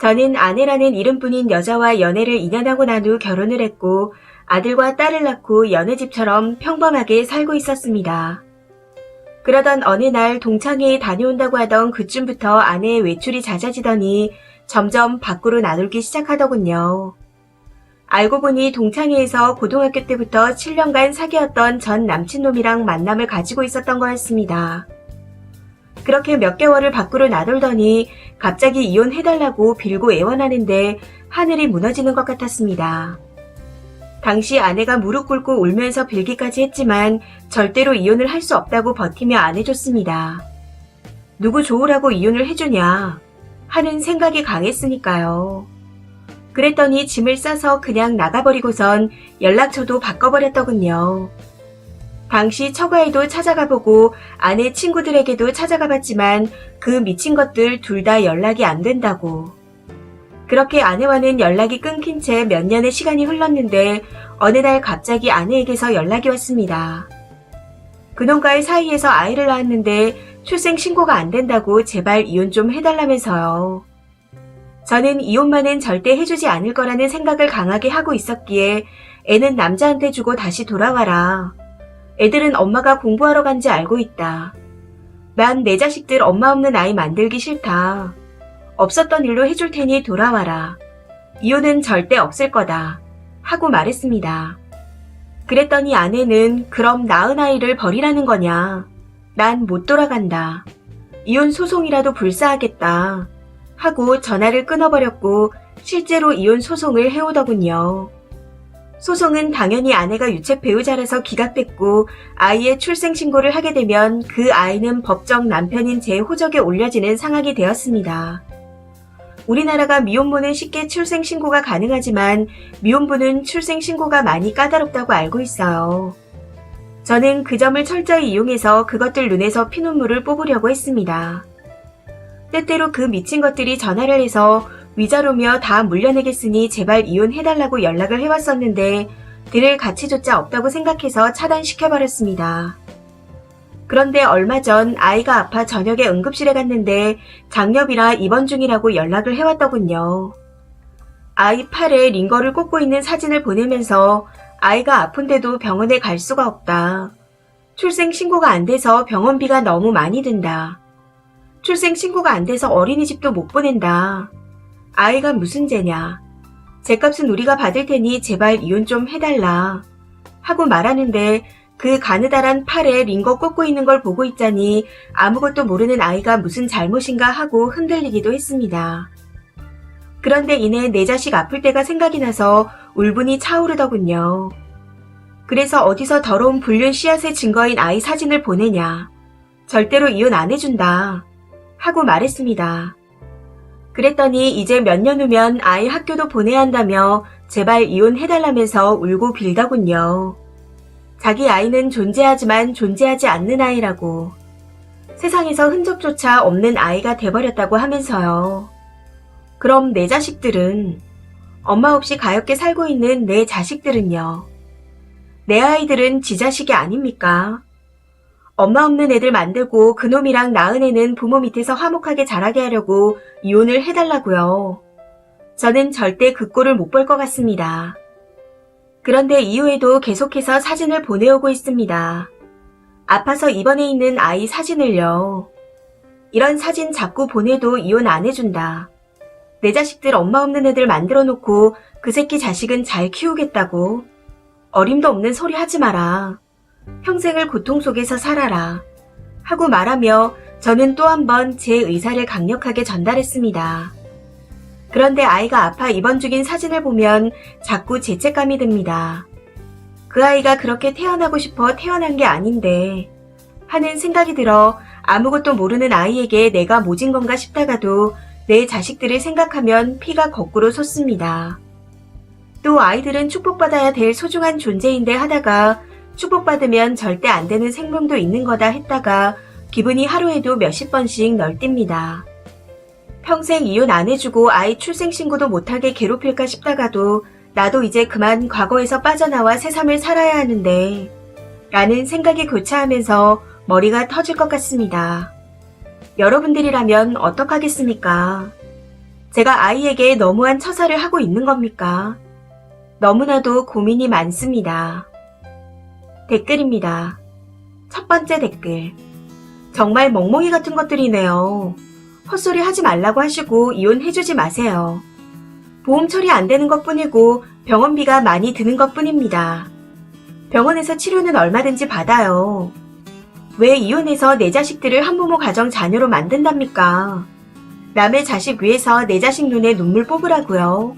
저는 아내라는 이름뿐인 여자와 연애를 2년 하고 난 후 결혼을 했고 아들과 딸을 낳고 연애 집처럼 평범하게 살고 있었습니다. 그러던 어느 날 동창회에 다녀온다고 하던 그쯤부터 아내의 외출이 잦아지더니 점점 밖으로 나돌기 시작하더군요. 알고 보니 동창회에서 고등학교 때부터 7년간 사귀었던 전 남친놈이랑 만남을 가지고 있었던 거였습니다. 그렇게 몇 개월을 밖으로 나돌더니 갑자기 이혼해달라고 빌고 애원하는데 하늘이 무너지는 것 같았습니다. 당시 아내가 무릎 꿇고 울면서 빌기까지 했지만 절대로 이혼을 할 수 없다고 버티며 안 해줬습니다. 누구 좋으라고 이혼을 해주냐 하는 생각이 강했으니까요. 그랬더니 짐을 싸서 그냥 나가버리고선 연락처도 바꿔버렸더군요. 당시 처가에도 찾아가보고 아내 친구들에게도 찾아가봤지만 그 미친 것들 둘 다 연락이 안 된다고. 그렇게 아내와는 연락이 끊긴 채 몇 년의 시간이 흘렀는데 어느 날 갑자기 아내에게서 연락이 왔습니다. 그놈과의 사이에서 아이를 낳았는데 출생신고가 안 된다고 제발 이혼 좀 해달라면서요. 저는 이혼만은 절대 해주지 않을 거라는 생각을 강하게 하고 있었기에 애는 남자한테 주고 다시 돌아와라. 애들은 엄마가 공부하러 간지 알고 있다. 난 내 자식들 엄마 없는 아이 만들기 싫다. 없었던 일로 해줄 테니 돌아와라. 이혼은 절대 없을 거다. 하고 말했습니다. 그랬더니 아내는 그럼 낳은 아이를 버리라는 거냐. 난 못 돌아간다. 이혼 소송이라도 불사하겠다. 하고 전화를 끊어버렸고 실제로 이혼 소송을 해오더군요. 소송은 당연히 아내가 유책 배우자라서 기각됐고 아이의 출생신고를 하게 되면 그 아이는 법정 남편인 제 호적에 올려지는 상황이 되었습니다. 우리나라가 미혼모는 쉽게 출생신고가 가능하지만 미혼부는 출생신고가 많이 까다롭다고 알고 있어요. 저는 그 점을 철저히 이용해서 그것들 눈에서 피눈물을 뽑으려고 했습니다. 때때로 그 미친 것들이 전화를 해서 위자료며 다 물려내겠으니 제발 이혼해달라고 연락을 해왔었는데 들을 가치조차 없다고 생각해서 차단시켜버렸습니다. 그런데 얼마 전 아이가 아파 저녁에 응급실에 갔는데 장염이라 입원 중이라고 연락을 해왔더군요. 아이 팔에 링거를 꽂고 있는 사진을 보내면서 아이가 아픈데도 병원에 갈 수가 없다. 출생신고가 안 돼서 병원비가 너무 많이 든다. 출생신고가 안 돼서 어린이집도 못 보낸다. 아이가 무슨 죄냐. 죗값은 우리가 받을 테니 제발 이혼 좀 해달라. 하고 말하는데 그 가느다란 팔에 링거 꽂고 있는 걸 보고 있자니 아무것도 모르는 아이가 무슨 잘못인가 하고 흔들리기도 했습니다. 그런데 이내 내 자식 아플 때가 생각이 나서 울분이 차오르더군요. 그래서 어디서 더러운 불륜 씨앗의 증거인 아이 사진을 보내냐. 절대로 이혼 안 해준다. 하고 말했습니다. 그랬더니 이제 몇 년 후면 아이 학교도 보내야 한다며 제발 이혼해달라면서 울고 빌더군요. 자기 아이는 존재하지만 존재하지 않는 아이라고. 세상에서 흔적조차 없는 아이가 돼버렸다고 하면서요. 그럼 내 자식들은? 엄마 없이 가엾게 살고 있는 내 자식들은요? 내 아이들은 지 자식이 아닙니까? 엄마 없는 애들 만들고 그놈이랑 낳은 애는 부모 밑에서 화목하게 자라게 하려고 이혼을 해달라고요. 저는 절대 그 꼴을 못 볼 것 같습니다. 그런데 이후에도 계속해서 사진을 보내오고 있습니다. 아파서 입원해 있는 아이 사진을요. 이런 사진 자꾸 보내도 이혼 안 해준다. 내 자식들 엄마 없는 애들 만들어 놓고 그 새끼 자식은 잘 키우겠다고. 어림도 없는 소리 하지 마라. 평생을 고통 속에서 살아라. 하고 말하며 저는 또 한 번 제 의사를 강력하게 전달했습니다. 그런데 아이가 아파 입원 중인 사진을 보면 자꾸 죄책감이 듭니다. 그 아이가 그렇게 태어나고 싶어 태어난 게 아닌데 하는 생각이 들어 아무것도 모르는 아이에게 내가 모진 건가 싶다가도 내 자식들을 생각하면 피가 거꾸로 솟습니다. 또 아이들은 축복받아야 될 소중한 존재인데 하다가 축복받으면 절대 안 되는 생명도 있는 거다 했다가 기분이 하루에도 몇십 번씩 널뜁니다. 평생 이혼 안 해주고 아이 출생신고도 못하게 괴롭힐까 싶다가도 나도 이제 그만 과거에서 빠져나와 새삼을 살아야 하는데 라는 생각이 교차하면서 머리가 터질 것 같습니다. 여러분들이라면 어떡하겠습니까? 제가 아이에게 너무한 처사를 하고 있는 겁니까? 너무나도 고민이 많습니다. 댓글입니다. 첫 번째 댓글. 정말 멍멍이 같은 것들이네요. 헛소리 하지 말라고 하시고 이혼해주지 마세요. 보험 처리 안 되는 것뿐이고 병원비가 많이 드는 것뿐입니다. 병원에서 치료는 얼마든지 받아요. 왜 이혼해서 내 자식들을 한부모 가정 자녀로 만든답니까? 남의 자식 위해서 내 자식 눈에 눈물 뽑으라고요.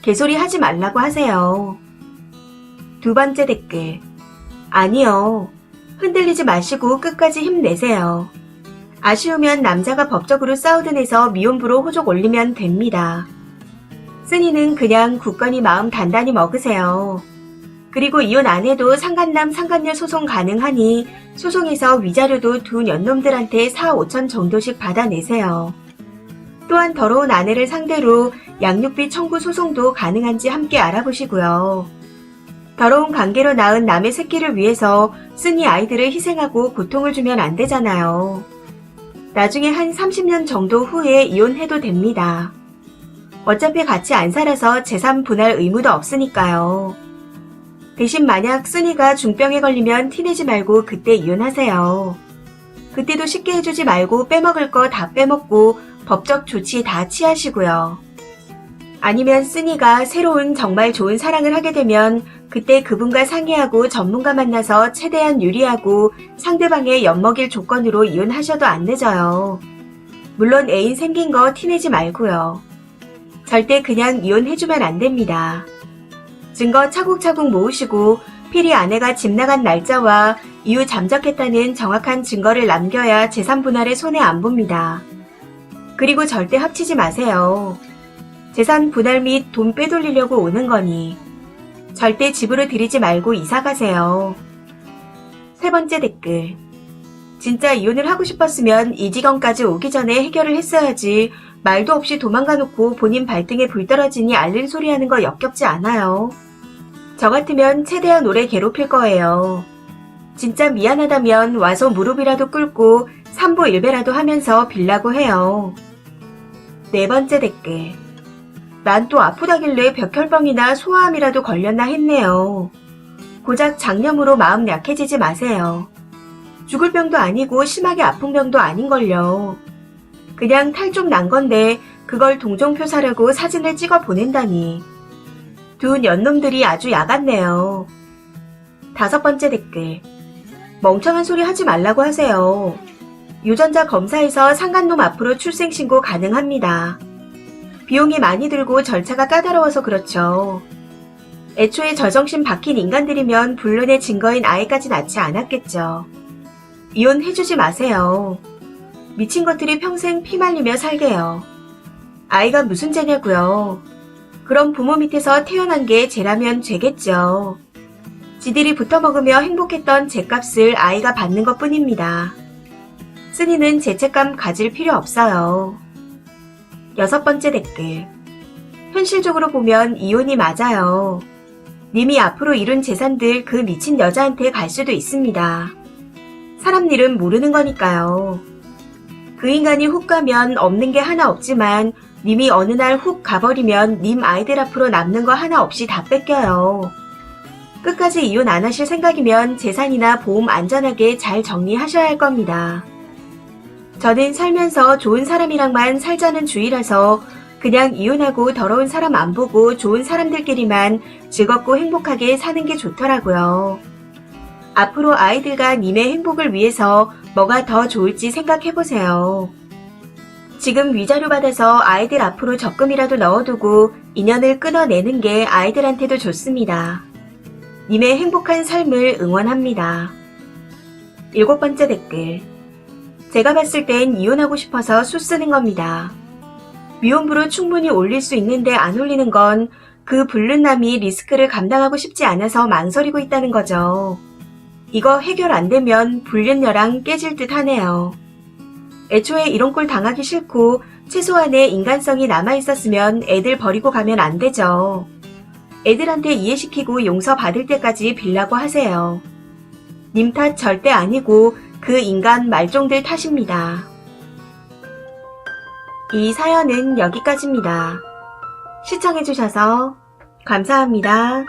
개소리 하지 말라고 하세요. 두 번째 댓글. 아니요. 흔들리지 마시고 끝까지 힘내세요. 아쉬우면 남자가 법적으로 싸우든 해서 미혼부로 호적 올리면 됩니다. 쓴이는 그냥 굳건히 마음 단단히 먹으세요. 그리고 이혼 안 해도 상간남 상간녀 소송 가능하니 소송에서 위자료도 두 년놈들한테 4, 5천 정도씩 받아내세요. 또한 더러운 아내를 상대로 양육비 청구 소송도 가능한지 함께 알아보시고요. 더러운 관계로 낳은 남의 새끼를 위해서 쓴이 아이들을 희생하고 고통을 주면 안 되잖아요. 나중에 한 30년 정도 후에 이혼해도 됩니다. 어차피 같이 안 살아서 재산 분할 의무도 없으니까요. 대신 만약 쓴이가 중병에 걸리면 티내지 말고 그때 이혼하세요. 그때도 쉽게 해주지 말고 빼먹을 거 다 빼먹고 법적 조치 다 취하시고요. 아니면 쓴이가 새로운 정말 좋은 사랑을 하게 되면 그때 그분과 상의하고 전문가 만나서 최대한 유리하고 상대방의 엿먹일 조건으로 이혼하셔도 안 늦어요. 물론 애인 생긴 거 티내지 말고요. 절대 그냥 이혼해주면 안 됩니다. 증거 차곡차곡 모으시고 필히 아내가 집 나간 날짜와 이후 잠적했다는 정확한 증거를 남겨야 재산 분할에 손해 안 봅니다. 그리고 절대 합치지 마세요. 재산 분할 및 돈 빼돌리려고 오는 거니 절대 집으로 들이지 말고 이사 가세요. 세 번째 댓글. 진짜 이혼을 하고 싶었으면 이 지경까지 오기 전에 해결을 했어야지 말도 없이 도망가 놓고 본인 발등에 불 떨어지니 앓는 소리 하는 거 역겹지 않아요? 저 같으면 최대한 오래 괴롭힐 거예요. 진짜 미안하다면 와서 무릎이라도 꿇고 삼보 일배라도 하면서 빌라고 해요. 네 번째 댓글. 난 또 아프다길래 벽혈병이나 소아암이라도 걸렸나 했네요. 고작 장염으로 마음 약해지지 마세요. 죽을 병도 아니고 심하게 아픈 병도 아닌걸요. 그냥 탈 좀 난 건데 그걸 동종표 사려고 사진을 찍어 보낸다니. 두 년놈들이 아주 야같네요. 다섯 번째 댓글. 멍청한 소리 하지 말라고 하세요. 유전자 검사에서 상간놈 앞으로 출생신고 가능합니다. 비용이 많이 들고 절차가 까다로워서 그렇죠. 애초에 저정신 박힌 인간들이면 불륜의 증거인 아이까지 낳지 않았겠죠. 이혼해주지 마세요. 미친 것들이 평생 피 말리며 살게요. 아이가 무슨 죄냐고요. 그럼 부모 밑에서 태어난 게 죄라면 죄겠죠. 지들이 붙어먹으며 행복했던 죄값을 아이가 받는 것뿐입니다. 쓴이는 죄책감 가질 필요 없어요. 여섯 번째 댓글. 현실적으로 보면 이혼이 맞아요. 님이 앞으로 이룬 재산들 그 미친 여자한테 갈 수도 있습니다. 사람 일은 모르는 거니까요. 그 인간이 훅 가면 없는 게 하나 없지만 님이 어느 날 훅 가버리면 님 아이들 앞으로 남는 거 하나 없이 다 뺏겨요. 끝까지 이혼 안 하실 생각이면 재산이나 보험 안전하게 잘 정리하셔야 할 겁니다. 저는 살면서 좋은 사람이랑만 살자는 주의라서 그냥 이혼하고 더러운 사람 안 보고 좋은 사람들끼리만 즐겁고 행복하게 사는 게 좋더라고요. 앞으로 아이들과 님의 행복을 위해서 뭐가 더 좋을지 생각해보세요. 지금 위자료 받아서 아이들 앞으로 적금이라도 넣어두고 인연을 끊어내는 게 아이들한테도 좋습니다. 님의 행복한 삶을 응원합니다. 일곱 번째 댓글. 제가 봤을 땐 이혼하고 싶어서 수 쓰는 겁니다. 미혼부로 충분히 올릴 수 있는데 안 올리는 건 그 불륜남이 리스크를 감당하고 싶지 않아서 망설이고 있다는 거죠. 이거 해결 안 되면 불륜녀랑 깨질 듯 하네요. 애초에 이런 꼴 당하기 싫고 최소한의 인간성이 남아있었으면 애들 버리고 가면 안 되죠. 애들한테 이해시키고 용서받을 때까지 빌라고 하세요. 님 탓 절대 아니고 그 인간 말종들 탓입니다. 이 사연은 여기까지입니다. 시청해주셔서 감사합니다.